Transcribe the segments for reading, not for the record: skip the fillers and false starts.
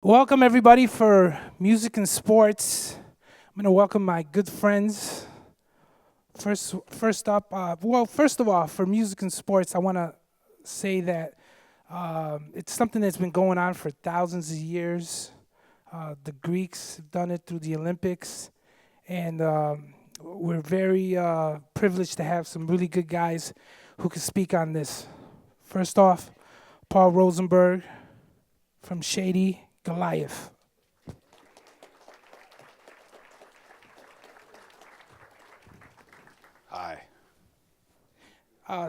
Welcome everybody for music and sports. I'm going to welcome my good friends. First up, first of all, for music and sports, I want to say that it's something that's been going on for thousands of years. The Greeks have done it through the Olympics, and we're very privileged to have some really good guys who can speak on this. First off, Paul Rosenberg from Shady Goliath. Hi.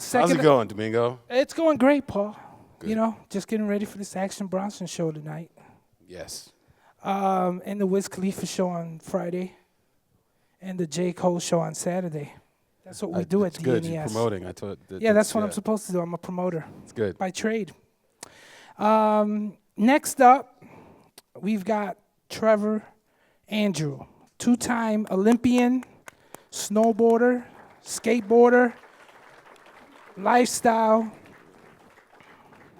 Second, How's it going, Domingo? It's going great, Paul. Good. You know, just getting ready for this Action Bronson show tonight. Yes. And the Wiz Khalifa show on Friday. And the J. Cole show on Saturday. That's what we do at It's good. DNES. You're promoting. I told. Yeah, that's what I'm supposed to do. I'm a promoter. It's good. By trade. Next up, we've got Trevor Andrew, two-time Olympian, snowboarder, skateboarder, lifestyle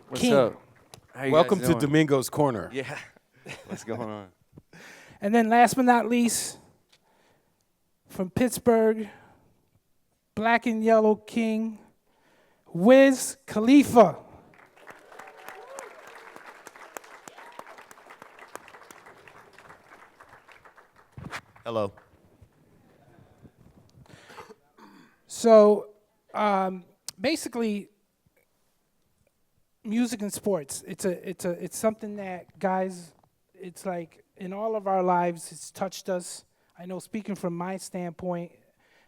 What's king. up? How you Welcome guys to doing? Domingo's Corner. Yeah. What's going on? And then last but not least, from Pittsburgh, Black and Yellow King, Wiz Khalifa. Hello. So basically, music and sports. It's something that guys. It's like in all of our lives, it's touched us. I know, speaking from my standpoint,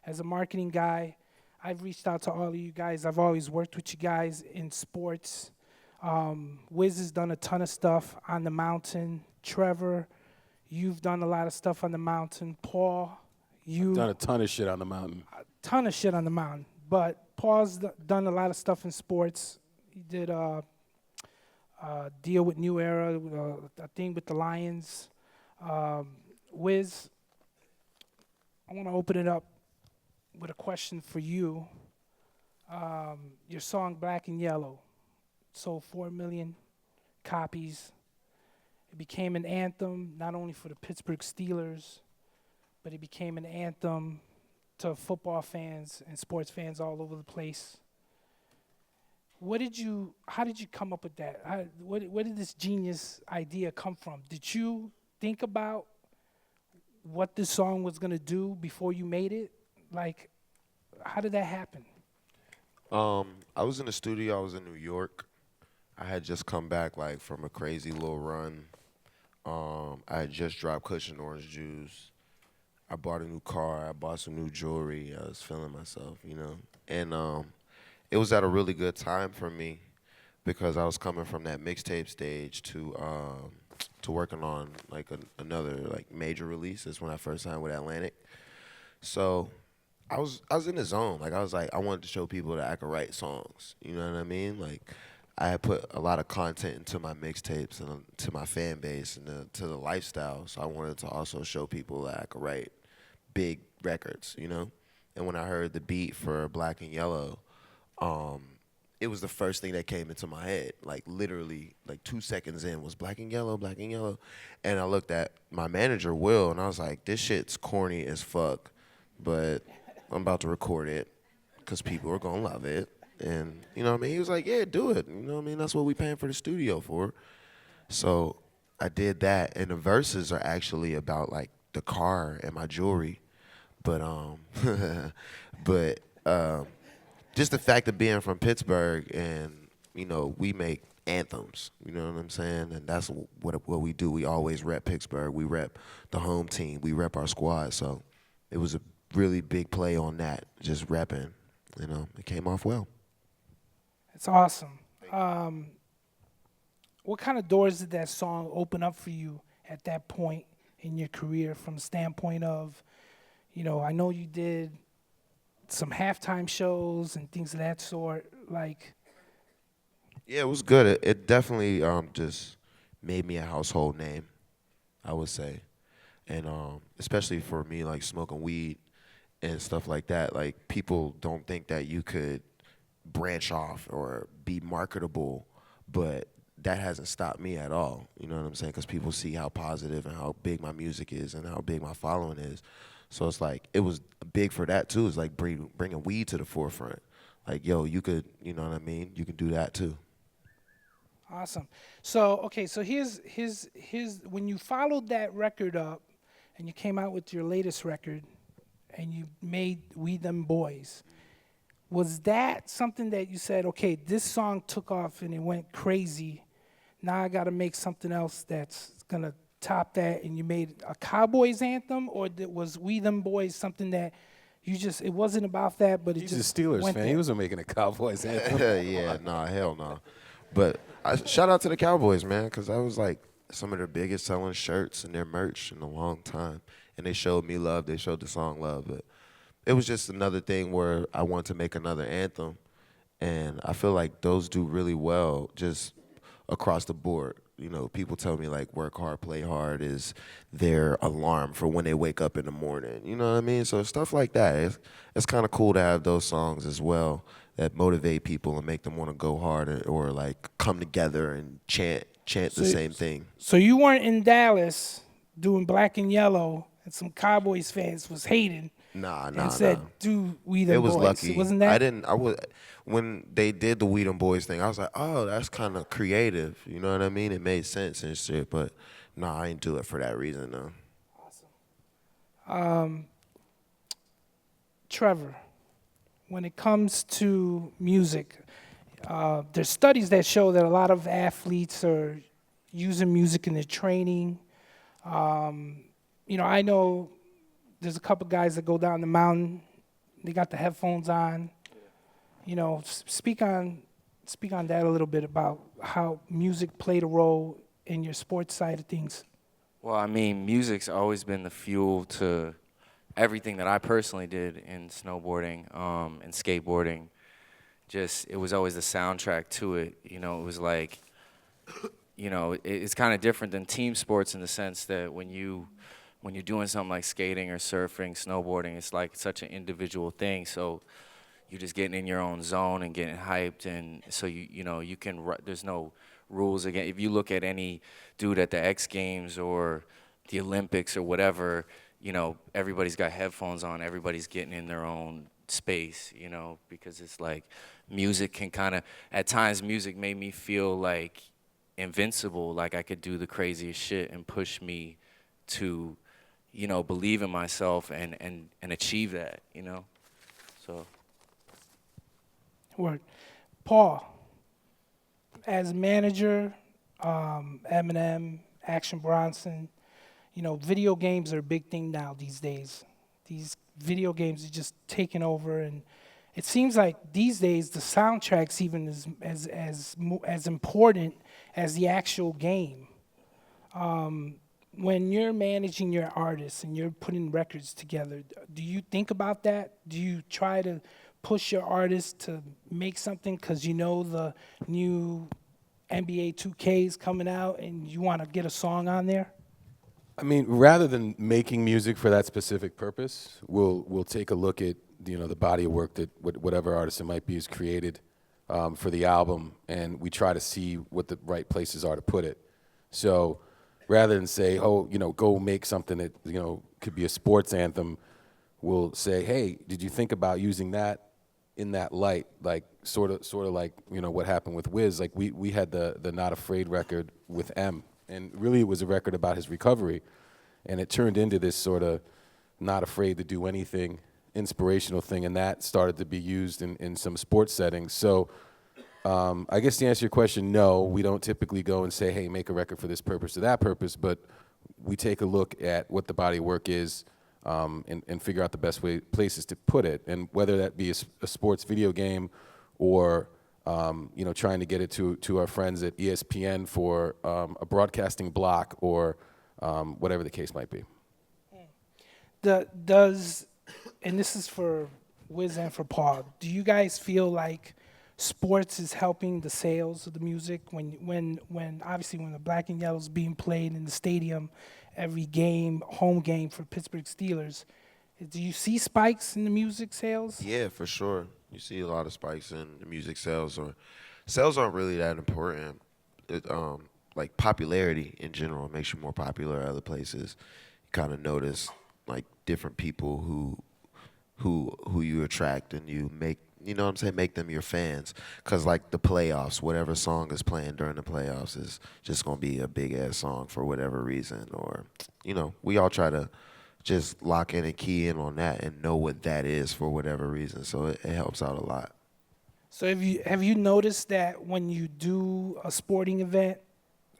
as a marketing guy, I've reached out to all of you guys. I've always worked with you guys in sports. Wiz has done a ton of stuff on the mountain. Trevor, you've done a lot of stuff on the mountain. Paul, you Done a ton of shit on the mountain. ton of shit on the mountain, but Paul's done a lot of stuff in sports. He did a deal with New Era, a thing with the Lions. Wiz, I want to open it up with a question for you. Your song Black and Yellow sold 4 million copies. It became an anthem not only for the Pittsburgh Steelers, but it became an anthem to football fans and sports fans all over the place. How did you come up with that? Where did this genius idea come from? Did you think about what this song was going to do before you made it? Like, how did that happen? I was in the studio. I was in New York. I had just come back from a crazy little run. I had just dropped Cushion Orange Juice. I bought a new car. I bought some new jewelry. I was feeling myself, And it was at a really good time for me because I was coming from that mixtape stage to working on another major release. That's when I first signed with Atlantic. So I was in the zone. I wanted to show people that I could write songs. You know what I mean? I had put a lot of content into my mixtapes and to my fan base and to the lifestyle. So I wanted to also show people that I could write big records, And when I heard the beat for Black and Yellow, it was the first thing that came into my head. Literally, 2 seconds in was Black and Yellow, Black and Yellow. And I looked at my manager, Will, and I was like, this shit's corny as fuck, but I'm about to record it because people are going to love it. And, you know what I mean? He was like, yeah, do it. You know what I mean? That's what we paying for the studio for. So I did that, and the verses are actually about, the car and my jewelry. But, just the fact of being from Pittsburgh and, we make anthems, you know what I'm saying? And that's what we do. We always rep Pittsburgh. We rep the home team. We rep our squad. So it was a really big play on that, just repping. It came off well. It's awesome. What kind of doors did that song open up for you at that point in your career from the standpoint of, I know you did some halftime shows and things of that sort, Yeah, it was good. It definitely just made me a household name, I would say. And especially for me, smoking weed and stuff like that, people don't think that you could branch off or be marketable, but that hasn't stopped me at all. You know what I'm saying? Because people see how positive and how big my music is and how big my following is. So it's like, it was big for that too. It's like bringing weed to the forefront. Like, yo, you could, you know what I mean? You can do that too. Awesome. So okay, so here's when you followed that record up, and you came out with your latest record, and you made "We Them Boys." Was that something that you said, okay, this song took off and it went crazy. Now I got to make something else that's gonna top that, and you made a Cowboys anthem, or was "We Them Boys" something that you just, it wasn't about that, but it He's a just Steelers went fan. there? He wasn't making a Cowboys anthem. Yeah, nah, hell no. But shout out to the Cowboys, man, because that was like some of their biggest selling shirts and their merch in a long time. And they showed me love. They showed the song love. But it was just another thing where I wanted to make another anthem. And I feel like those do really well just across the board. You know, people tell me like work hard, play hard is their alarm for when they wake up in the morning. You know what I mean? So stuff like that. It's kind of cool to have those songs as well that motivate people and make them want to go hard or like come together and chant the same thing. So you weren't in Dallas doing Black and Yellow, and some Cowboys fans was hating Nah. and said, "Do We Them It was Boys." lucky. Wasn't that? I was when they did the We Them Boys thing, I was like, oh, that's kind of creative. You know what I mean? It made sense and shit. But nah, I ain't do it for that reason though. Trevor, when it comes to music, there's studies that show that a lot of athletes are using music in their training. I know there's a couple guys that go down the mountain. They got the headphones on. Speak on that a little bit about how music played a role in your sports side of things. Well, I mean, music's always been the fuel to everything that I personally did in snowboarding and skateboarding. Just, it was always the soundtrack to it. It was like, it's kind of different than team sports in the sense that when you're doing something like skating or surfing, snowboarding, it's like such an individual thing. So you're just getting in your own zone and getting hyped, and so you can. There's no rules again. If you look at any dude at the X Games or the Olympics or whatever, everybody's got headphones on. Everybody's getting in their own space, because it's like music can kind of, at times music made me feel like invincible, like I could do the craziest shit and push me to, believe in myself and achieve that, so. Word. Paul, as manager, Eminem, Action Bronson, video games are a big thing now these days. These video games are just taking over, and it seems like these days the soundtrack's even as important as the actual game. When you're managing your artists and you're putting records together, do you think about that? Do you try to push your artists to make something because the new NBA 2K is coming out and you want to get a song on there? I mean, rather than making music for that specific purpose, we'll take a look at the body of work that whatever artist it might be has created for the album, and we try to see what the right places are to put it. So rather than say, oh, go make something that could be a sports anthem, we'll say, hey, did you think about using that in that light, like sort of like what happened with Wiz? Like we had the Not Afraid record with M, and really it was a record about his recovery, and it turned into this sort of not afraid to do anything inspirational thing, and that started to be used in some sports settings. So I guess to answer your question, no, we don't typically go and say, hey, make a record for this purpose or that purpose, but we take a look at what the body of work is and figure out the best places to put it, and whether that be a sports video game or trying to get it to our friends at ESPN for a broadcasting block or whatever the case might be. And this is for Wiz and for Paul, do you guys feel like sports is helping the sales of the music when obviously when the Black and Yellow's being played in the stadium every game, home game for Pittsburgh Steelers, do you see spikes in the music sales? Yeah, for sure. You see a lot of spikes in the music sales, or sales aren't really that important like popularity in general. It makes you more popular at other places. You kind of notice like different people who you attract, and you make, you know what I'm saying, make them your fans. Cause like the playoffs, whatever song is playing during the playoffs is just gonna be a big ass song for whatever reason. Or, you know, we all try to just lock in and key in on that and know what that is for whatever reason. So it helps out a lot. So have you noticed that when you do a sporting event,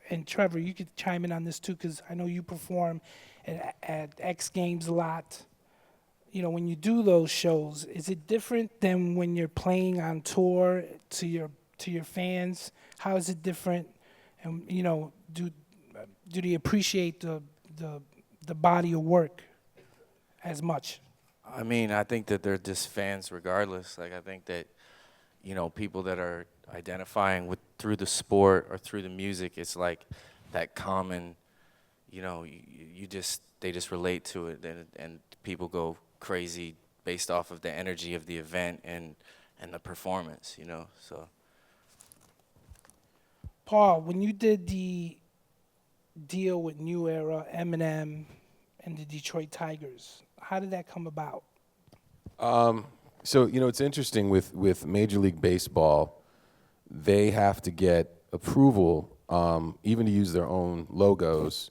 and Trevor, you could chime in on this too, because I know you perform at X Games a lot. You know, when you do those shows, is it different than when you're playing on tour to your fans? How is it different? And you know, do they appreciate the body of work as much? I mean, I think that they're just fans regardless. Like, I think that, you know, people that are identifying with through the sport or through the music, it's like that common, you know, they just relate to it, and people go crazy based off of the energy of the event and the performance, you know. So Paul, when you did the deal with New Era, Eminem, and the Detroit Tigers, how did that come about? So, you know, it's interesting with Major League Baseball, they have to get approval, even to use their own logos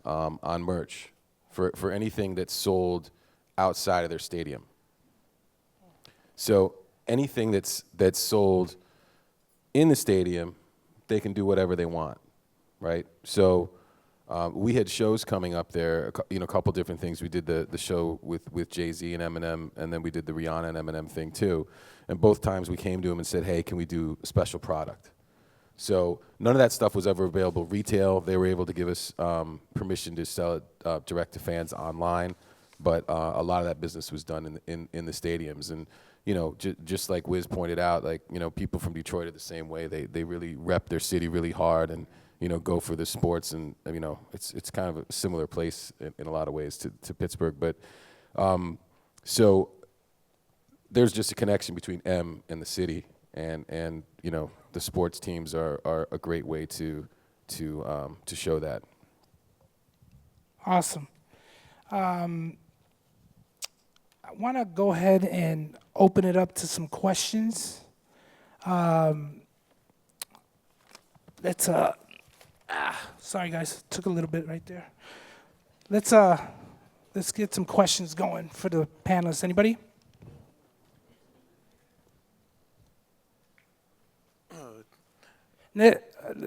on merch for anything that's sold outside of their stadium. So anything that's sold in the stadium, they can do whatever they want, right? So we had shows coming up there, you know, a couple different things. We did the show with Jay-Z and Eminem, and then we did the Rihanna and Eminem thing too. And both times we came to him and said, hey, can we do a special product? So none of that stuff was ever available retail. They were able to give us permission to sell it direct to fans online, but a lot of that business was done in the stadiums. And you know, just like Wiz pointed out, like, you know, people from Detroit are the same way. They really rep their city really hard, and you know, go for the sports. And you know, it's kind of a similar place in a lot of ways to Pittsburgh. But so there's just a connection between M and the city, and you know, the sports teams are a great way to show that. Awesome. I want to go ahead and open it up to some questions. Let's sorry guys, took a little bit right there. Let's get some questions going for the panelists. Anybody?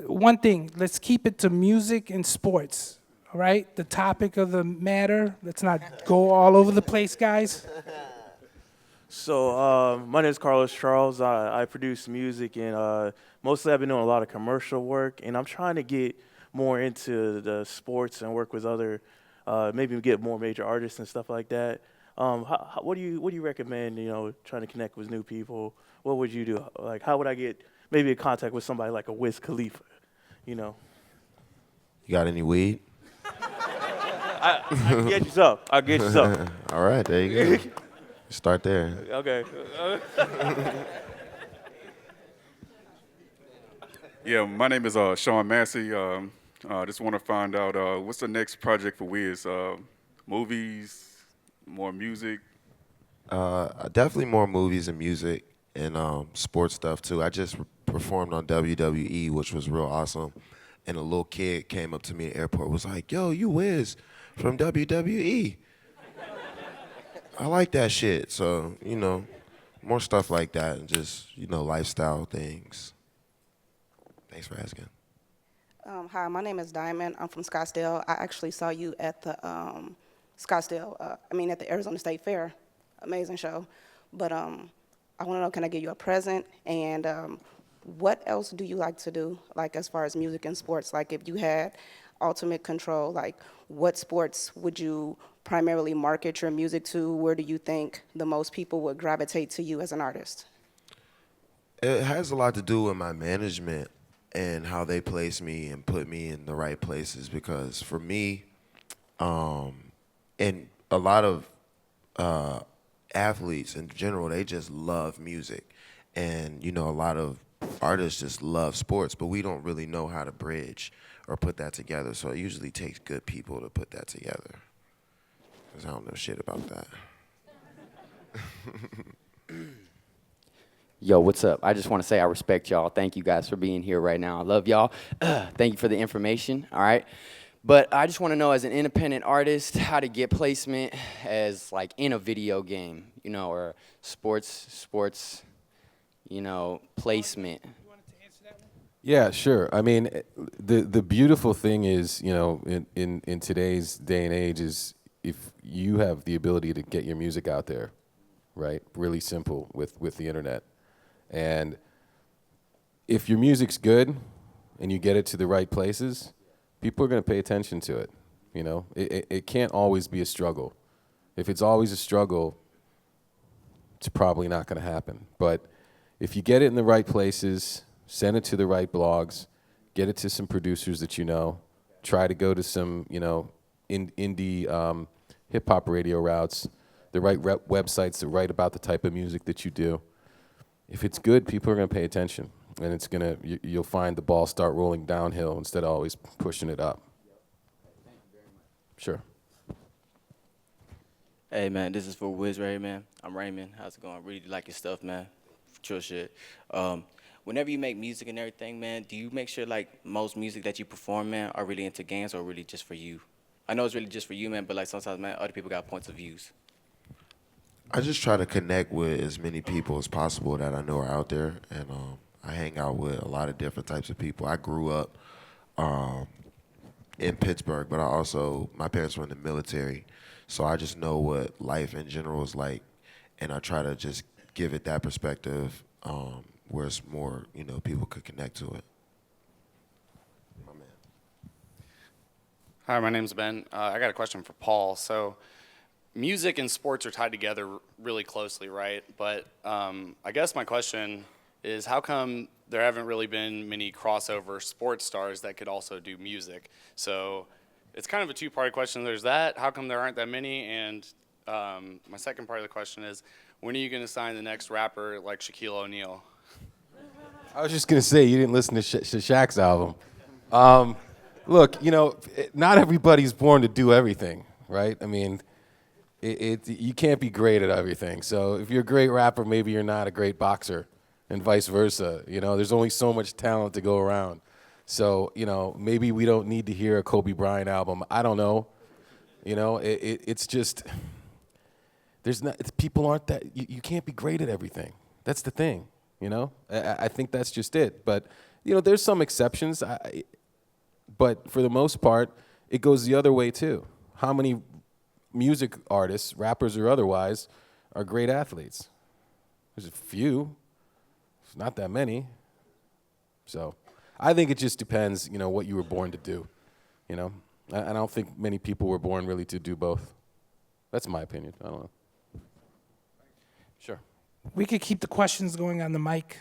One thing, let's keep it to music and sports. All right, the topic of the matter. Let's not go all over the place, guys. So my name is Carlos Charles. I produce music, and mostly I've been doing a lot of commercial work, and I'm trying to get more into the sports and work with other, maybe get more major artists and stuff like that. What do you recommend? You know, trying to connect with new people. What would you do? Like, how would I get maybe in contact with somebody like a Wiz Khalifa? You know. You got any weed? I can get you some. I'll get you some. All right, there you go. Start there. Okay. Yeah, my name is Sean Massey. Just want to find out what's the next project for Wiz? Movies, more music? Definitely more movies and music and sports stuff too. I just performed on WWE, which was real awesome. And a little kid came up to me at the airport, was like, yo, you Wiz from WWE. I like that shit. So, you know, more stuff like that and just, you know, lifestyle things. Thanks for asking. Hi, my name is Diamond. I'm from Scottsdale. I actually saw you at the at the Arizona State Fair. Amazing show. But I want to know, can I get you a present? And what else do you like to do, like as far as music and sports? Like if you had ultimate control, like what sports would you primarily market your music to? Where do you think the most people would gravitate to you as an artist? It has a lot to do with my management and how they place me and put me in the right places. Because for me, and a lot of athletes in general, they just love music. And, you know, a lot of artists just love sports, but we don't really know how to bridge or put that together. So it usually takes good people to put that together. Because I don't know shit about that. Yo, what's up? I just want to say I respect y'all. Thank you guys for being here right now. I love y'all. Thank you for the information, all right? But I just want to know, as an independent artist, how to get placement as, like, in a video game, you know, or sports, you know, placement. Yeah, sure. I mean, the beautiful thing is, you know, in today's day and age is if you have the ability to get your music out there, right? Really simple with the internet. And if your music's good and you get it to the right places, people are going to pay attention to it. You know, it can't always be a struggle. If it's always a struggle, it's probably not going to happen. But if you get it in the right places, send it to the right blogs, get it to some producers that you know, try to go to some, you know, indie hip-hop radio routes, the right websites that write about the type of music that you do. If it's good, people are going to pay attention, and it's going to, you'll find the ball start rolling downhill instead of always pushing it up. Sure. Hey man, this is for Wiz Ray, man. I'm Raymond. How's it going? Really like your stuff, man. True shit. Whenever you make music and everything, man, do you make sure like most music that you perform, man, are really into games or really just for you? I know it's really just for you, man, but like sometimes, man, other people got points of views. I just try to connect with as many people as possible that I know are out there, and I hang out with a lot of different types of people. I grew up in Pittsburgh, but my parents were in the military, so I just know what life in general is like, and I try to just give it that perspective where it's more, you know, people could connect to it. My man. Hi, my name's Ben. I got a question for Paul. So, music and sports are tied together really closely, right? But I guess my question is, how come there haven't really been many crossover sports stars that could also do music? So, it's kind of a two-part question. There's that. How come there aren't that many? And my second part of the question is, when are you going to sign the next rapper like Shaquille O'Neal? I was just going to say, you didn't listen to Shaq's album. Look, you know, not everybody's born to do everything, right? I mean, you can't be great at everything. So if you're a great rapper, maybe you're not a great boxer, and vice versa. You know, there's only so much talent to go around. So, you know, maybe we don't need to hear a Kobe Bryant album. I don't know. You know, it's just, people aren't that, you can't be great at everything. That's the thing, you know? I think that's just it. But, you know, there's some exceptions. But for the most part, it goes the other way too. How many music artists, rappers or otherwise, are great athletes? There's a few. It's not that many. So I think it just depends, you know, what you were born to do, you know? I don't think many people were born really to do both. That's my opinion. I don't know. Sure. We could keep the questions going on the mic.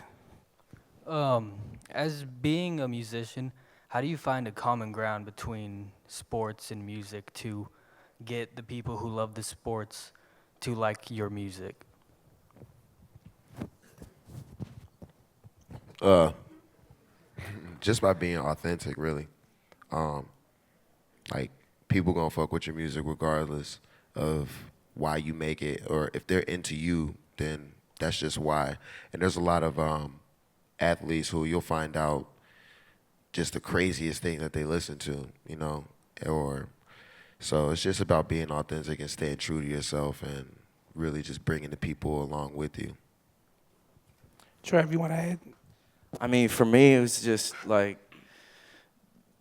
As being a musician, how do you find a common ground between sports and music to get the people who love the sports to like your music? Just by being authentic, really. Like, people gonna fuck with your music regardless of why you make it, or if they're into you, then that's just why. And there's a lot of athletes who you'll find out just the craziest thing that they listen to, you know, so it's just about being authentic and staying true to yourself and really just bringing the people along with you. Trev, you want to add? I mean, for me, it was just like,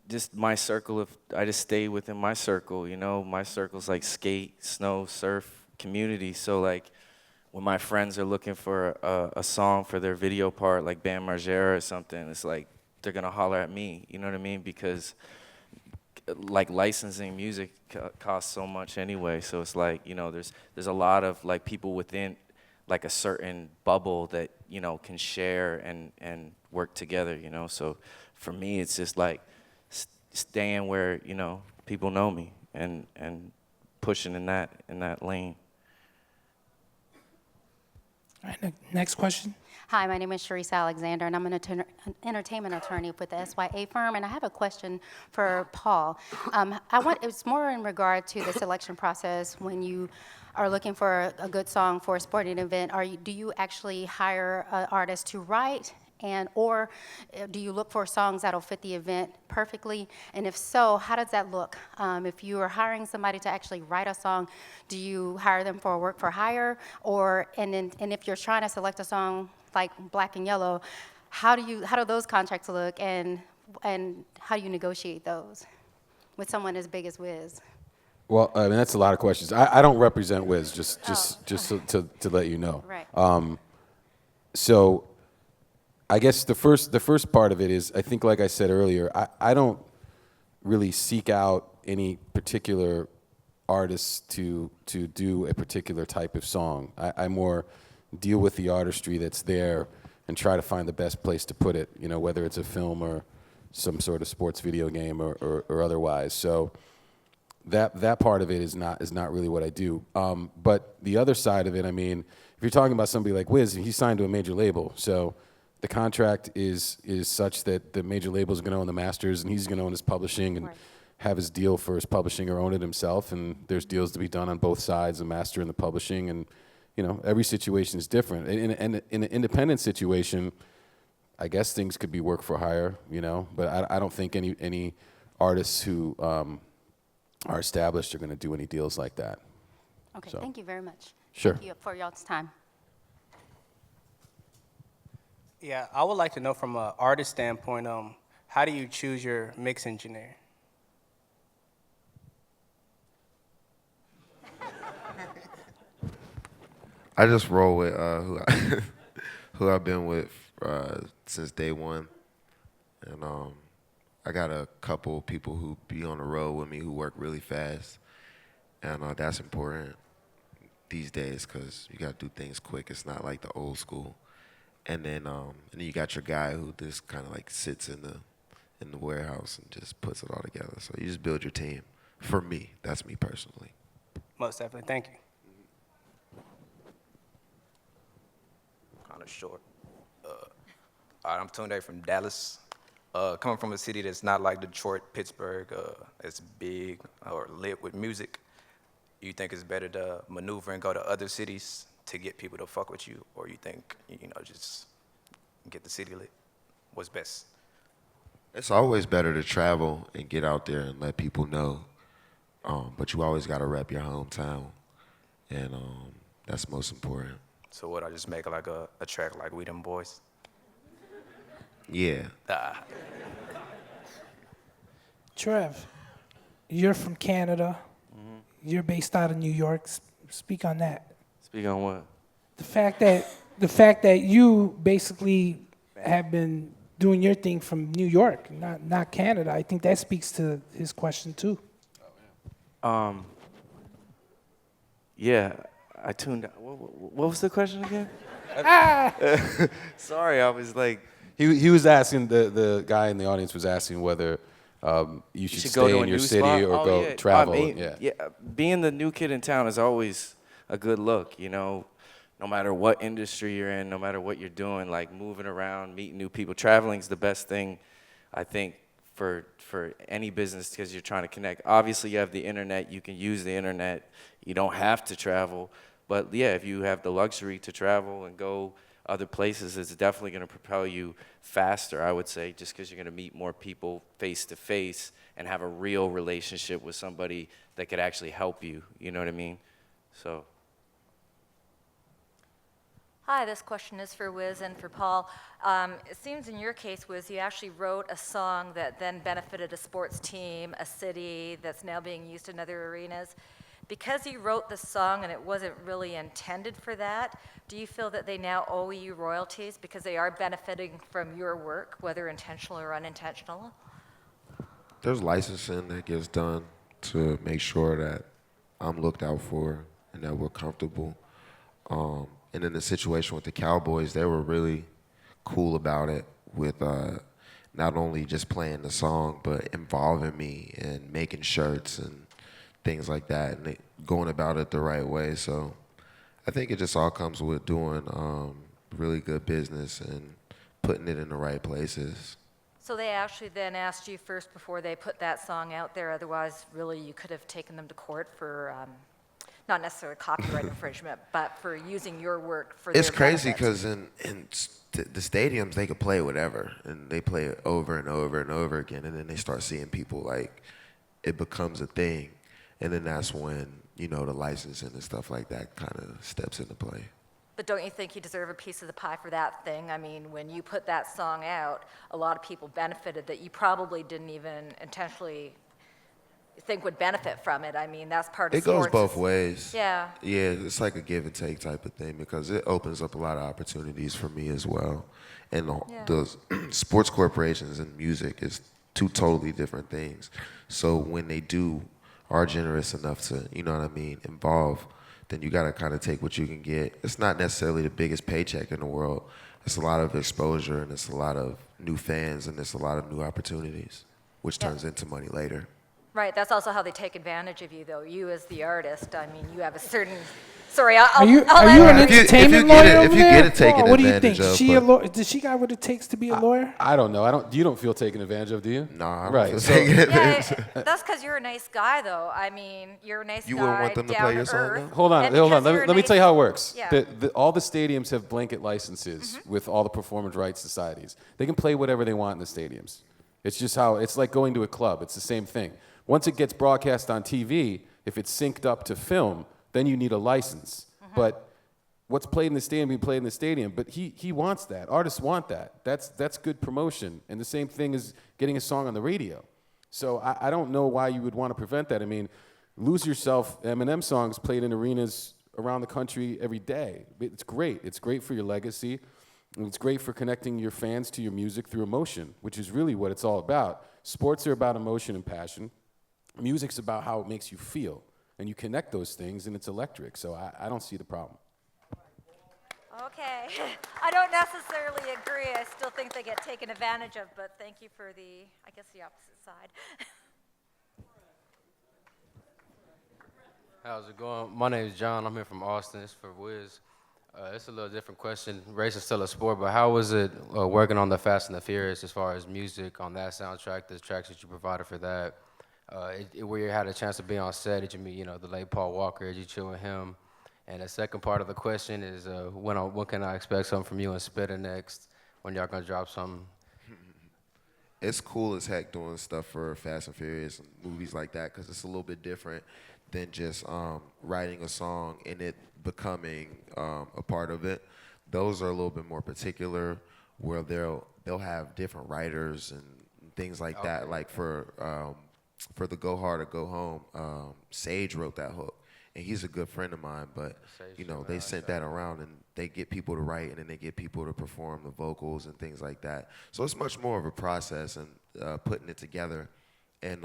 just my circle of, I just stay within my circle, you know? My circle's like skate, snow, surf, community. So like, when my friends are looking for a song for their video part, like Bam Margera or something, it's like, they're gonna holler at me, you know what I mean? Because like licensing music costs so much anyway. So it's like, you know, there's a lot of like people within like a certain bubble that, you know, can share and work together, you know? So for me, it's just like staying where, you know, people know me and pushing in that lane. All right, next question. Hi, my name is Sharice Alexander, and I'm an entertainment attorney with the SYA firm, and I have a question for Paul. It's more in regard to the selection process when you are looking for a good song for a sporting event. Do you actually hire an artist to write, or do you look for songs that'll fit the event perfectly? And if so, how does that look? If you are hiring somebody to actually write a song, do you hire them for work for hire, and if you're trying to select a song like Black and Yellow, how do those contracts look, and how do you negotiate those with someone as big as Wiz? Well, I mean, that's a lot of questions. I don't represent Wiz, just to let you know. Right. So I guess the first part of it is, I think, like I said earlier, I don't really seek out any particular artists to do a particular type of song. I more deal with the artistry that's there and try to find the best place to put it, whether it's a film or some sort of sports video game or otherwise. So that part of it is not really what I do. But the other side of it, I mean, if you're talking about somebody like Wiz, he's signed to a major label, so the contract is such that the major label is going to own the masters, and he's going to own his publishing and have his deal for his publishing or own it himself. And there's deals to be done on both sides, the master and the publishing. And every situation is different. In an independent situation, I guess things could be work for hire, But I don't think any artists who are established are going to do any deals like that. Okay, So. Thank you very much. Sure. Thank you for y'all's time. Yeah, I would like to know from an artist standpoint, how do you choose your mix engineer? I just roll with who I've been with since day one, and I got a couple people who be on the road with me who work really fast, and that's important these days because you got to do things quick. It's not like the old school. And then you got your guy who just kind of like sits in the warehouse and just puts it all together. So you just build your team. For me, that's me personally. Most definitely. Thank you. Kind of short. All right, I'm Tunde from Dallas. Coming from a city that's not like Detroit, Pittsburgh, it's big or lit with music. You think it's better to maneuver and go to other cities to get people to fuck with you, or you think, just get the city lit? What's best? It's always better to travel and get out there and let people know, but you always got to rep your hometown, and that's most important. So what, I just make like a track like We Them Boys? Yeah. Trev, you're from Canada. You're based out of New York. Speak on that. Speak on what? The fact that you basically have been doing your thing from New York, not Canada. I think that speaks to his question too. Yeah, I tuned out. What was the question again? Sorry, I was like. He was asking, the guy in the audience was asking whether you should go stay to a in your new city spot? or Oh, go yeah. travel. I mean, yeah. Being the new kid in town is always a good look, no matter what industry you're in, no matter what you're doing, like moving around, meeting new people. Traveling's the best thing, I think, for any business because you're trying to connect. Obviously, you have the internet. You can use the internet. You don't have to travel. But, yeah, if you have the luxury to travel and go other places, it's definitely going to propel you faster, I would say, just because you're going to meet more people face to face and have a real relationship with somebody that could actually help you. You know what I mean? So. Hi, this question is for Wiz and for Paul. It seems in your case, Wiz, you actually wrote a song that then benefited a sports team, a city that's now being used in other arenas. Because you wrote the song and it wasn't really intended for that, do you feel that they now owe you royalties because they are benefiting from your work, whether intentional or unintentional? There's licensing that gets done to make sure that I'm looked out for and that we're comfortable. And in the situation with the Cowboys, they were really cool about it with not only just playing the song, but involving me and making shirts and things like that, and going about it the right way. So I think it just all comes with doing really good business and putting it in the right places. So they actually then asked you first before they put that song out there, otherwise really you could have taken them to court for, not necessarily copyright infringement, but for using your work for their It's crazy benefit. because the stadiums, they could play whatever, and they play it over and over and over again, and then they start seeing people, like, it becomes a thing. And then that's when, you know, the licensing and stuff like that kind of steps into play. But don't you think you deserve a piece of the pie for that thing? I mean, when you put that song out, a lot of people benefited that you probably didn't even intentionally think would benefit from it. I mean, that's part of It goes sports. both ways. Yeah. Yeah, it's like a give and take type of thing because it opens up a lot of opportunities for me as well. And the sports corporations and music is two totally different things. So when they are generous enough to, you know what I mean, involve, then you got to kind of take what you can get. It's not necessarily the biggest paycheck in the world. It's a lot of exposure and it's a lot of new fans and it's a lot of new opportunities, which turns into money later. Right, that's also how they take advantage of you, though. You as the artist, I mean, you have a certain. Sorry, Are you an entertainment lawyer over if you there? get it taken What do you advantage think? of, She a but- lawyer? Does she got what it takes to be a lawyer? I don't know. You don't feel taken advantage of, do you? Nah, I don't right. feel So, taken Yeah, advantage of. that's because you're a nice guy, though. I mean, you're a nice guy. You wouldn't want them to down play your song earth, now? hold on. and Hold on. because you're Let me a tell you how it nice- works. Yeah. All the stadiums have blanket licenses with all the performance rights societies. They can play whatever they want in the stadiums. It's just how it's like going to a club. It's the same thing. Once it gets broadcast on TV, if it's synced up to film, then you need a license. But what's played in the stadium, be played in the stadium. But he wants that. Artists want that. That's good promotion. And the same thing as getting a song on the radio. So I don't know why you would want to prevent that. I mean, Lose Yourself, Eminem songs played in arenas around the country every day. It's great. It's great for your legacy. And it's great for connecting your fans to your music through emotion, which is really what it's all about. Sports are about emotion and passion. Music's about how it makes you feel. And you connect those things, and it's electric. So I don't see the problem. Okay. I don't necessarily agree. I still think they get taken advantage of, but thank you for the, I guess, the opposite side. How's it going? My name is John. I'm here from Austin. It's for Wiz. It's a little different question. Race is still a sport, but how was it working on the Fast and the Furious as far as music on that soundtrack, the tracks that you provided for that? Where you had a chance to be on set, did you meet, the late Paul Walker? Did you chill with him? And the second part of the question is, when can I expect something from you and Spitter next? When y'all gonna drop something? It's cool as heck doing stuff for Fast and Furious and movies like that because it's a little bit different than just writing a song and it becoming a part of it. Those are a little bit more particular, where they'll have different writers and things like that. Like for the Go Hard or Go Home, Sage wrote that hook. And he's a good friend of mine, but they sent that around and they get people to write and then they get people to perform the vocals and things like that. So it's much more of a process and putting it together, and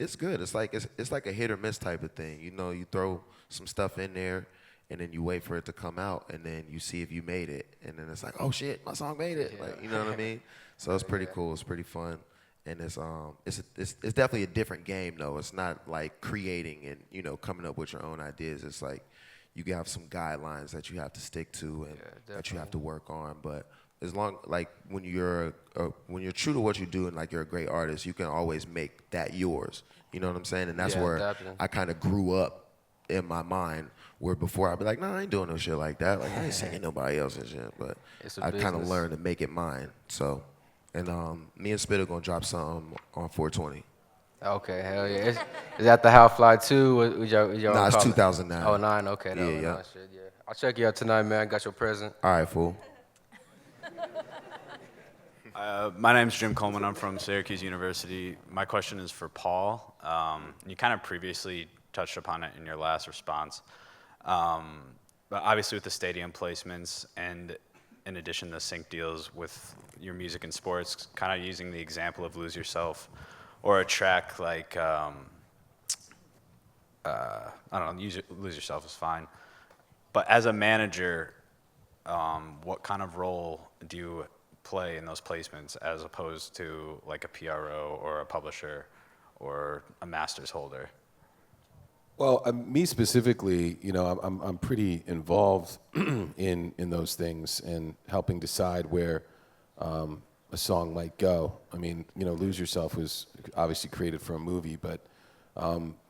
it's good. It's like a hit or miss type of thing. You throw some stuff in there and then you wait for it to come out and then you see if you made it, and then it's like, oh shit, my song made it. Like, you know what I mean? So it's pretty cool. It's pretty fun. And it's definitely a different game though. It's not like creating and coming up with your own ideas. It's like you have some guidelines that you have to stick to and that you have to work on. But as long when you're true to what you do and like you're a great artist, you can always make that yours. You know what I'm saying? And that's where definitely. I kind of grew up in my mind. Where before I'd be like, nah, I ain't doing no shit like that. Like I ain't singing nobody else's shit. But I kind of learned to make it mine. So. And me and Spitter gonna drop something on 420. Okay, hell yeah. Is that the How Fly 2? Nah, it's 2009. Oh, 9, okay. That was Yeah. nice shit, yeah. I'll check you out tonight, man. Got your present. All right, fool. My name's Jim Coleman. I'm from Syracuse University. My question is for Paul. You kind of previously touched upon it in your last response. But obviously with the stadium placements and in addition to sync deals with your music and sports, kind of using the example of Lose Yourself or a track like, I don't know, Lose Yourself is fine. But as a manager, what kind of role do you play in those placements as opposed to like a PRO or a publisher or a master's holder? Well, me specifically, I'm pretty involved in those things and helping decide where a song might go. I mean, Lose Yourself was obviously created for a movie, but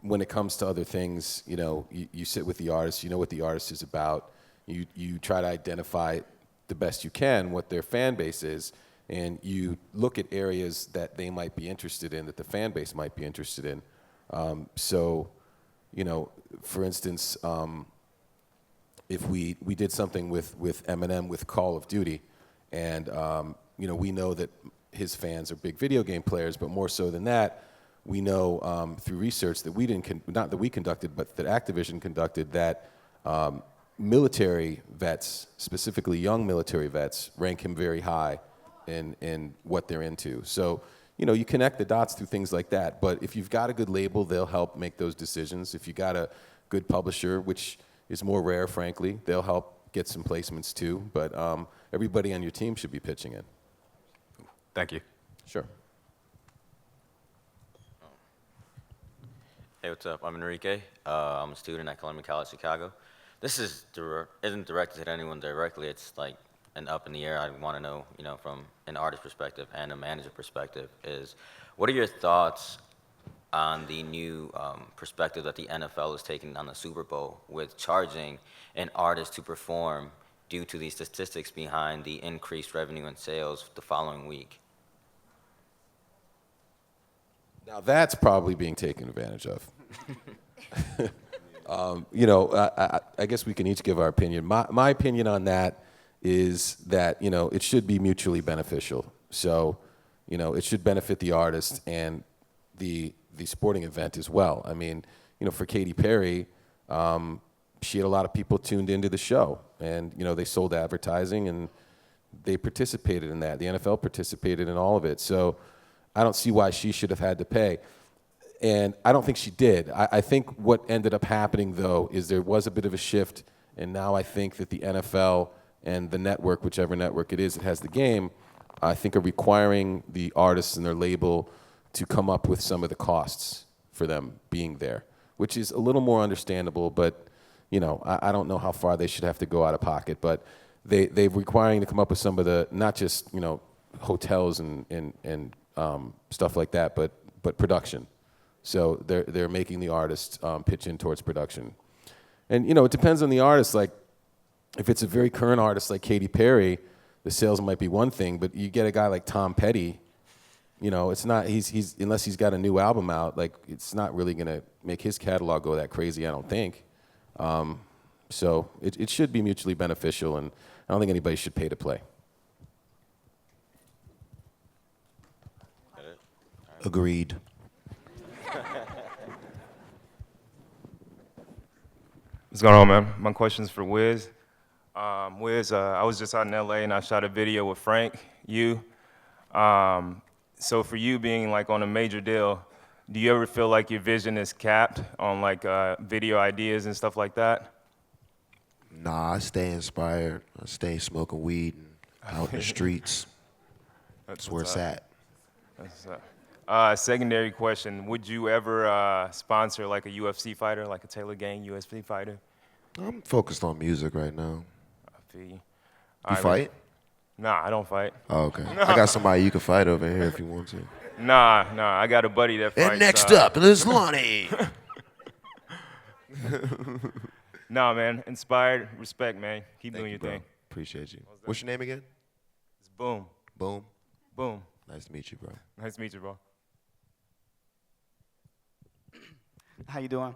when it comes to other things, you sit with the artist, you know what the artist is about, you try to identify the best you can what their fan base is, and you look at areas that they might be interested in, that the fan base might be interested in. For instance, if we did something with Eminem with Call of Duty, and we know that his fans are big video game players, but more so than that, we know through research that not that we conducted, but that Activision conducted, that military vets, specifically young military vets, rank him very high in what they're into. So, you connect the dots through things like that. But if you've got a good label, they'll help make those decisions. If you got a good publisher, which is more rare, frankly, they'll help get some placements too. But everybody on your team should be pitching in. Thank you. Sure. Hey, what's up? I'm Enrique. I'm a student at Columbia College, Chicago. This isn't directed at anyone directly. It's like an up in the air. I want to know, from an artist perspective and a manager perspective, is what are your thoughts on the new perspective that the NFL is taking on the Super Bowl with charging an artist to perform due to the statistics behind the increased revenue and sales the following week? Now that's probably being taken advantage of. I guess we can each give our opinion. My opinion on that is that, it should be mutually beneficial. So, it should benefit the artist and the sporting event as well. I mean, for Katy Perry, she had a lot of people tuned into the show, and, they sold advertising and they participated in that. The NFL participated in all of it. So I don't see why she should have had to pay. And I don't think she did. I think what ended up happening, though, is there was a bit of a shift, and now I think that the NFL and the network, whichever network it is that has the game, I think are requiring the artists and their label to come up with some of the costs for them being there, which is a little more understandable, but, I don't know how far they should have to go out of pocket. But they're requiring to come up with some of the, not just, hotels and stuff like that, but production. So they're making the artists pitch in towards production. And, it depends on the artist. Like, if it's a very current artist like Katy Perry, the sales might be one thing, but you get a guy like Tom Petty, it's not, he's unless he's got a new album out, like, it's not really going to make his catalog go that crazy, I don't think. So it should be mutually beneficial, and I don't think anybody should pay to play. Agreed. What's going on, man? My question's for Wiz. Wiz, I was just out in LA and I shot a video with Frank, you. So for you being like on a major deal, do you ever feel like your vision is capped on like video ideas and stuff like that? Nah, I stay inspired. I stay smoking weed and out in the streets. That's where it's at. Secondary question, would you ever sponsor like a UFC fighter, like a Taylor Gang UFC fighter? I'm focused on music right now. I feel you. You fight? Nah, I don't fight. Oh, okay. I got somebody you can fight over here if you want to. Nah, I got a buddy that fights. And next up is Lonnie. Nah, man, inspired, respect, man. Keep doing your thing. Appreciate you. What's your name again? It's Boom. Boom? Boom. Nice to meet you, bro. Nice to meet you, bro. How you doing?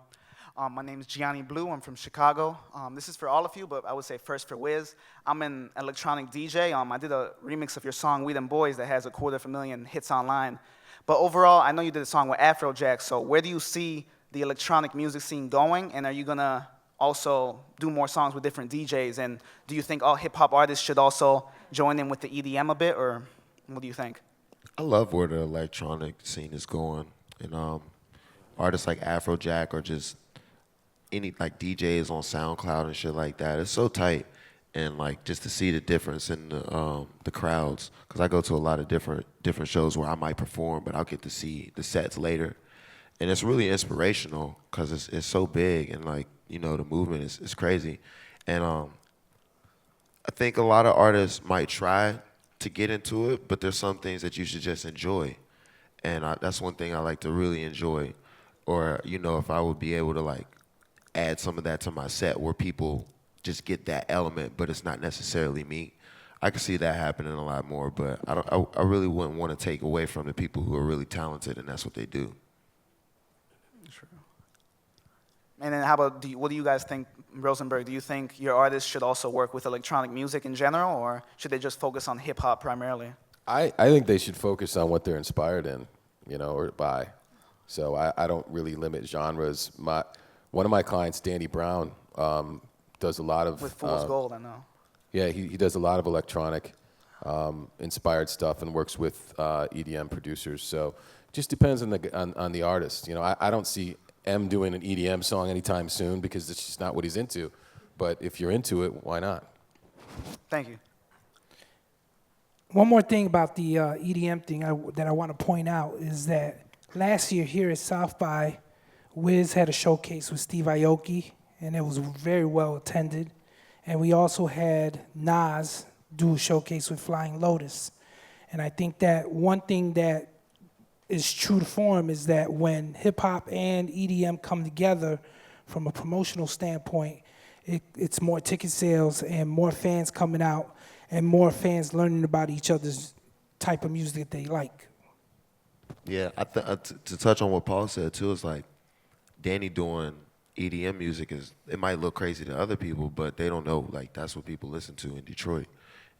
My name is Gianni Blue. I'm from Chicago. This is for all of you, but I would say first for Wiz. I'm an electronic DJ. I did a remix of your song, We Them Boys, that has 250,000 hits online. But overall, I know you did a song with Afrojack, so where do you see the electronic music scene going? And are you going to also do more songs with different DJs? And do you think all hip-hop artists should also join in with the EDM a bit, or what do you think? I love where the electronic scene is going. And artists like Afrojack or just any like DJs on SoundCloud and shit like that. It's so tight. And like just to see the difference in the crowds, because I go to a lot of different shows where I might perform, but I'll get to see the sets later. and it's really inspirational because it's so big and like the movement is crazy, and I think a lot of artists might try to get into it, but there's some things that you should just enjoy, and that's one thing I like to really enjoy, or if I would be able to like add some of that to my set where people just get that element, but it's not necessarily me. I could see that happening a lot more, but I really wouldn't want to take away from the people who are really talented and that's what they do. And then how about, what do you guys think, Rosenberg? Do you think your artists should also work with electronic music in general, or should they just focus on hip hop primarily? I think they should focus on what they're inspired in, or by. So I don't really limit genres. One of my clients, Danny Brown, does a lot of... With Fool's Gold, I know. Yeah, he does a lot of electronic inspired stuff and works with EDM producers. So it just depends on the artist. I don't see M doing an EDM song anytime soon because it's just not what he's into. But if you're into it, why not? Thank you. One more thing about the EDM thing that I want to point out is that last year here at South by, Wiz had a showcase with Steve Aoki, and it was very well attended. And we also had Nas do a showcase with Flying Lotus. And I think that one thing that is true to form is that when hip hop and EDM come together from a promotional standpoint, it's more ticket sales and more fans coming out and more fans learning about each other's type of music that they like. Yeah, to touch on what Paul said too, it's like Danny doing EDM music it might look crazy to other people, but they don't know like that's what people listen to in Detroit,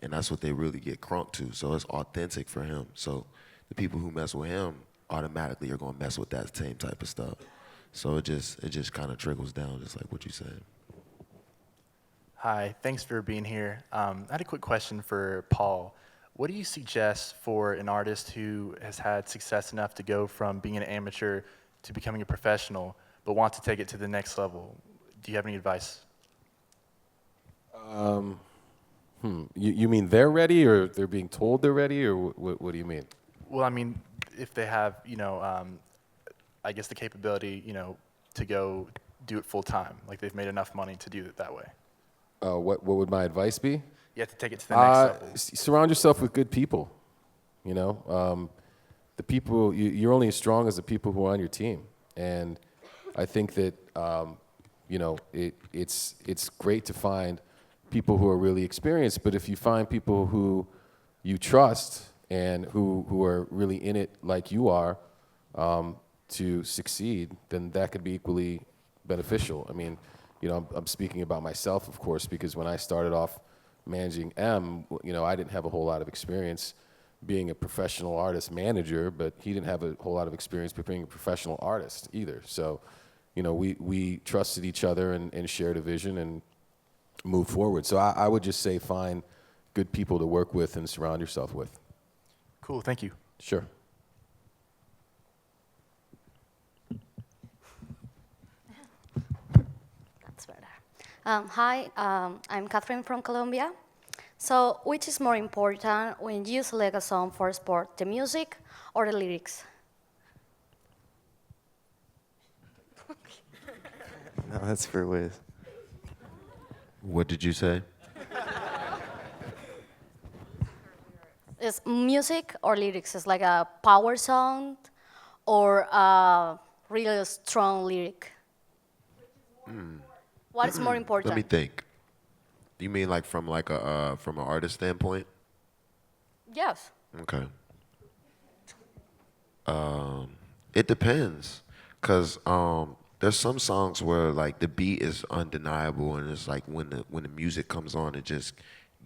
and that's what they really get crunk to. So it's authentic for him. So the people who mess with him automatically are gonna mess with that same type of stuff. So it just kind of trickles down, just like what you said. Hi, thanks for being here. I had a quick question for Paul. What do you suggest for an artist who has had success enough to go from being an amateur to becoming a professional, but want to take it to the next level? Do you have any advice? You mean they're ready, or they're being told they're ready, or what do you mean? Well, I mean, if they have, I guess the capability, to go do it full time, like they've made enough money to do it that way. What would my advice be? You have to take it to the next level. Surround yourself with good people. The people you're only as strong as the people who are on your team, and I think that it's great to find people who are really experienced. But if you find people who you trust and who are really in it like you are to succeed, then that could be equally beneficial. I mean, I'm speaking about myself, of course, because when I started off managing M, I didn't have a whole lot of experience being a professional artist manager, but he didn't have a whole lot of experience being a professional artist either. So, we trusted each other and shared a vision and moved forward. So I would just say find good people to work with and surround yourself with. Cool, thank you. Sure. That's better. Hi, I'm Catherine from Colombia. So, which is more important when you select a song for sport, the music or the lyrics? No, that's for Wiz. What did you say? Is music or lyrics? Is like a power song or a really strong lyric? What is more important? Let me think. You mean like from an artist standpoint? Yes. Okay. It depends, cause there's some songs where like the beat is undeniable, and it's like when the music comes on, it just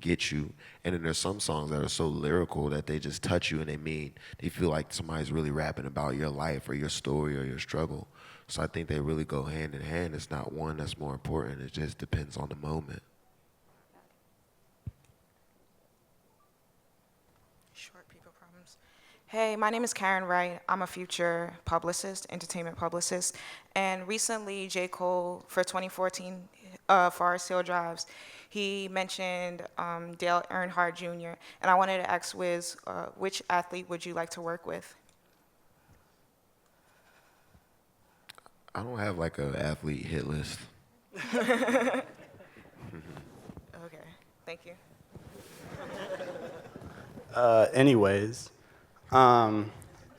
gets you. And then there's some songs that are so lyrical that they just touch you, and they feel like somebody's really rapping about your life or your story or your struggle. So I think they really go hand in hand. It's not one that's more important. It just depends on the moment. Short people problems. Hey, my name is Karen Wright. I'm a future publicist, entertainment publicist. And recently, J. Cole, for 2014 Forest Hill Drives, he mentioned Dale Earnhardt Jr. And I wanted to ask Wiz, which athlete would you like to work with? I don't have like a athlete hit list. Okay, thank you. Anyways, I'm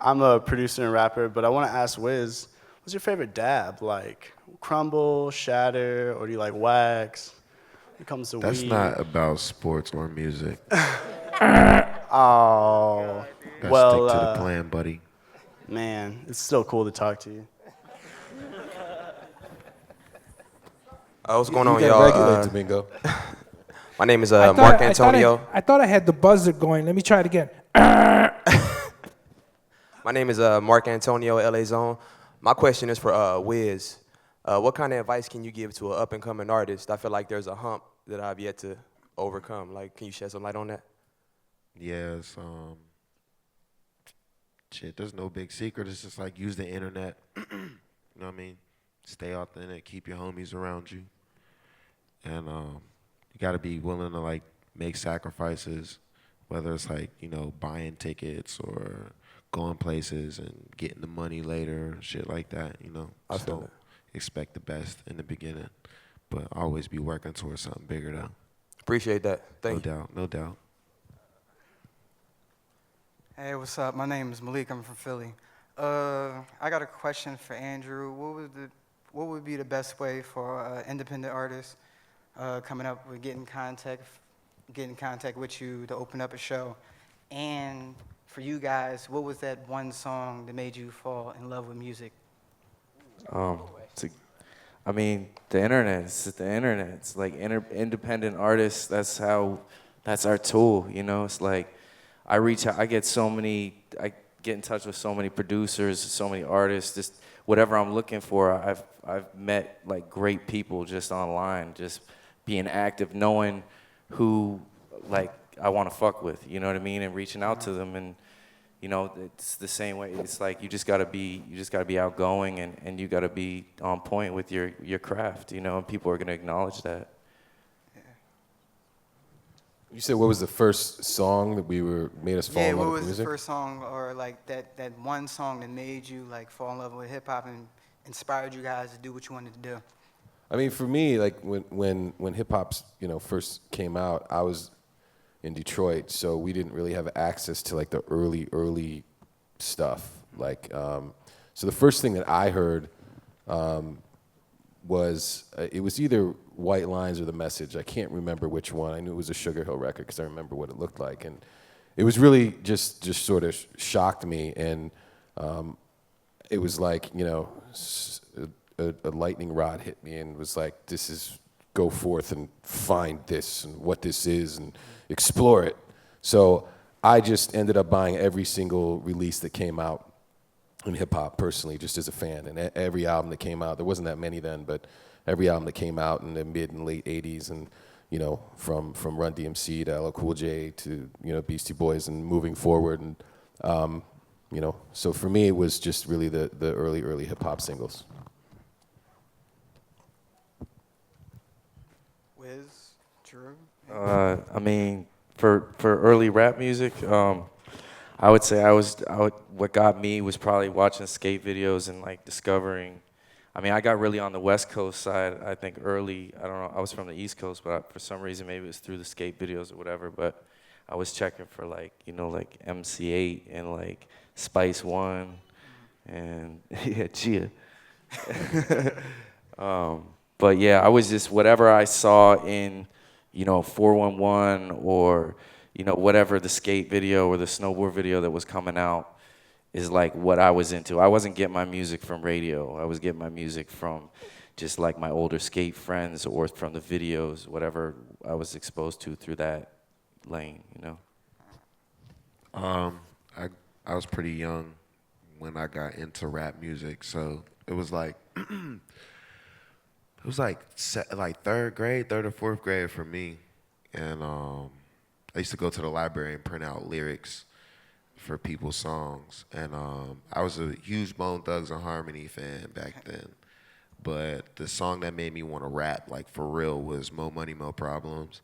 a producer and rapper, but I want to ask Wiz, what's your favorite dab? Like crumble, shatter, or do you like wax? When it comes to That's weed. not about sports or music. Oh, Gotta well, stick to the plan, buddy. man, it's still cool to talk to you. What's going You on, gotta y'all? regulate, Domingo. My name is I Mark thought Antonio. I thought I had the buzzer going. Let me try it again. My name is Mark Antonio, LA Zone. My question is for Wiz. What kind of advice can you give to an up-and-coming artist? I feel like there's a hump that I've yet to overcome. Like, can you shed some light on that? Yes. Shit, there's no big secret. It's just like use the internet. You know what I mean? Stay authentic. Keep your homies around you. And you got to be willing to like make sacrifices, whether it's like, you know, buying tickets or going places and getting the money later, shit like that, you know. I feel So that. expect the best in the beginning, but always be working towards something bigger though. Appreciate that. Thank you. No doubt, no doubt. Hey, what's up? My name is Malik. I'm from Philly. I got a question for Andrew. What would be the best way for independent artists coming up with get in contact with you to open up a show? And for you guys, what was that one song that made you fall in love with music? I mean, the internet. It's the internet. It's like independent artists. That's our tool. You know, it's like I get in touch with so many producers, so many artists. Just whatever I'm looking for, I've met like great people just online, just being active, knowing who like I want to fuck with. You know what I mean, and reaching out to them. And you know, it's the same way. It's like you just gotta be outgoing and you gotta be on point with your craft. You know, and people are gonna acknowledge that. You said what was the first song that made us fall Yeah, in what love with was the music? first song or like that one song that made you like fall in love with hip hop and inspired you guys to do what you wanted to do? I mean, for me, like when hip hop's first came out, I was in Detroit, so we didn't really have access to like the early stuff. Like, so the first thing that I heard was it was either White Lines or The Message. I can't remember which one. I knew it was a Sugar Hill record because I remember what it looked like, and it was really just sort of shocked me, and it was like a lightning rod hit me and was like, this is, go forth and find this and what this is and explore it. So I just ended up buying every single release that came out in hip hop personally, just as a fan. And every album that came out, there wasn't that many then, but every album that came out in the mid and late 80s, and from Run DMC to LL Cool J to Beastie Boys and moving forward. And so for me it was just really the early hip hop singles. Wiz, Drew? I mean, for early rap music, I would say what got me was probably watching skate videos and like discovering. I mean, I got really on the West Coast side, I think early. I don't know, I was from the East Coast, but for some reason, maybe it was through the skate videos or whatever, but I was checking for like MC8 and like Spice One and yeah, Gia. But yeah, I was just, whatever I saw in, 411 or, whatever the skate video or the snowboard video that was coming out is like what I was into. I wasn't getting my music from radio. I was getting my music from just like my older skate friends or from the videos, whatever I was exposed to through that lane, I was pretty young when I got into rap music, so it was like third or fourth grade for me, and I used to go to the library and print out lyrics for people's songs, and I was a huge Bone Thugs and Harmony fan back then, but the song that made me want to rap like for real was Mo Money Mo Problems,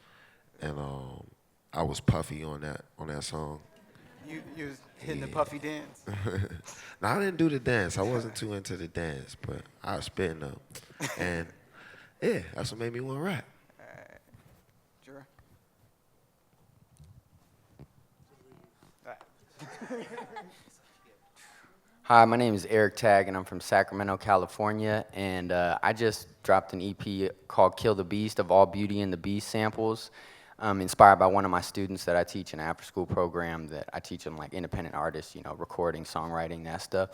and I was Puffy on that song. You was hitting the puffy dance. No, I didn't do the dance. I wasn't too into the dance, but I was spitting though. And yeah, that's what made me want to rap. Sure. Hi, my name is Eric Tagg, and I'm from Sacramento, California. And I just dropped an EP called Kill the Beast of all Beauty and the Beast samples, inspired by one of my students that I teach in an after-school program that I teach them like independent artists, recording, songwriting, that stuff.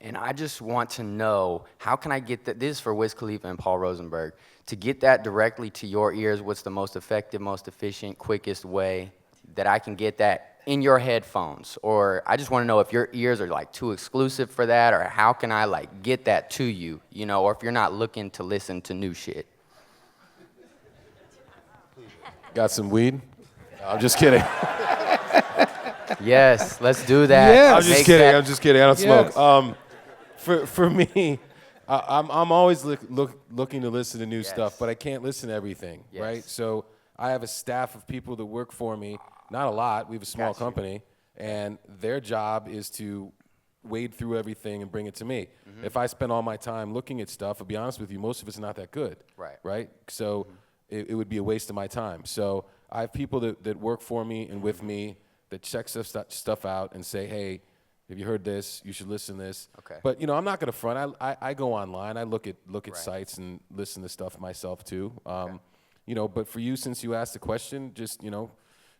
And I just want to know, how can I get that, this is for Wiz Khalifa and Paul Rosenberg, to get that directly to your ears, what's the most effective, most efficient, quickest way that I can get that in your headphones? Or I just want to know if your ears are like too exclusive for that, or how can I like get that to you, or if you're not looking to listen to new shit. Got some weed? I'm just kidding. Yes, let's do that. Yes. I'm just Make kidding. that- I'm just kidding. I don't Yes. smoke. For me, I'm always looking to listen to new stuff, but I can't listen to everything, Yes. right? So I have a staff of people that work for me. Not a lot. We have a small company, and their job is to wade through everything and bring it to me. If I spend all my time looking at stuff, I'll be honest with you, most of it's not that good. Right. Right? So it would be a waste of my time. So I have people that work for me and with me that check stuff out and say, hey, have you heard this? You should listen to this. Okay. But I'm not gonna front. I go online. I look at sites and listen to stuff myself too. But for you, since you asked the question, just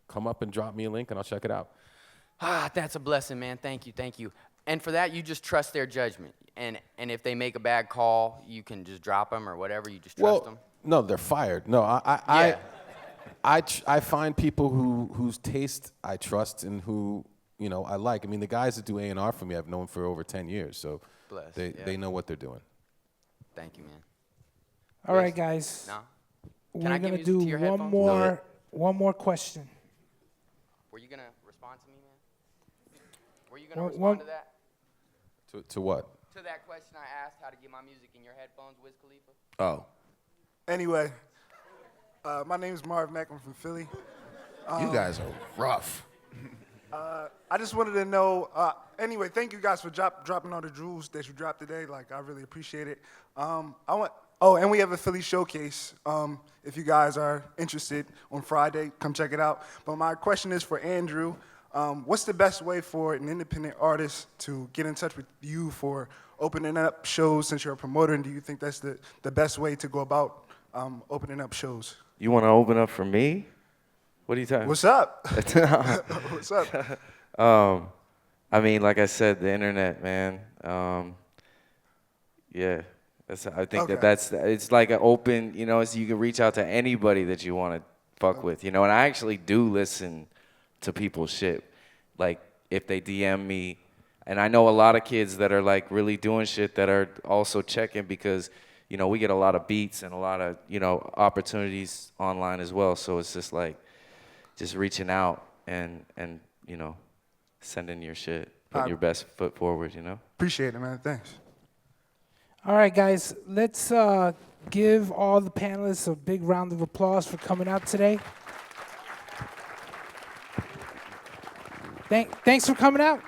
come up and drop me a link and I'll check it out. That's a blessing, man. Thank you. And for that, you just trust their judgment. And if they make a bad call, you can just drop them or whatever. You just trust them. No, they're fired. No, I find people whose taste I trust and who I like. I mean, the guys that do A&R for me, I've known for over 10 years, so Bless, they know what they're doing. Thank you, man. All right, guys. No? We're Can I get gonna music to do your one headphones? one more question. Were you going to respond to me, man? Were you going to One- respond to that? To what? To that question I asked, how to get my music in your headphones, Wiz Khalifa? Oh. Anyway, my name is Marv Mack. I'm from Philly. You guys are rough. I just wanted to know. Anyway, thank you guys for dropping all the jewels that you dropped today. Like, I really appreciate it. And we have a Philly showcase. If you guys are interested on Friday, come check it out. But my question is for Andrew. What's the best way for an independent artist to get in touch with you for opening up shows since you're a promoter? And do you think that's the best way to go about opening up shows? You want to open up for me? What are you talking? What's up? What's up? I mean, like I said, the internet, man. Yeah, I think it's like an open, so you can reach out to anybody that you want to fuck with, And I actually do listen to people's shit, like if they DM me, and I know a lot of kids that are like really doing shit that are also checking because, we get a lot of beats and a lot of, opportunities online as well. So it's just like, just reaching out and sending your shit, putting your best foot forward, Appreciate it, man. Thanks. All right, guys. Let's give all the panelists a big round of applause for coming out today. Thanks for coming out.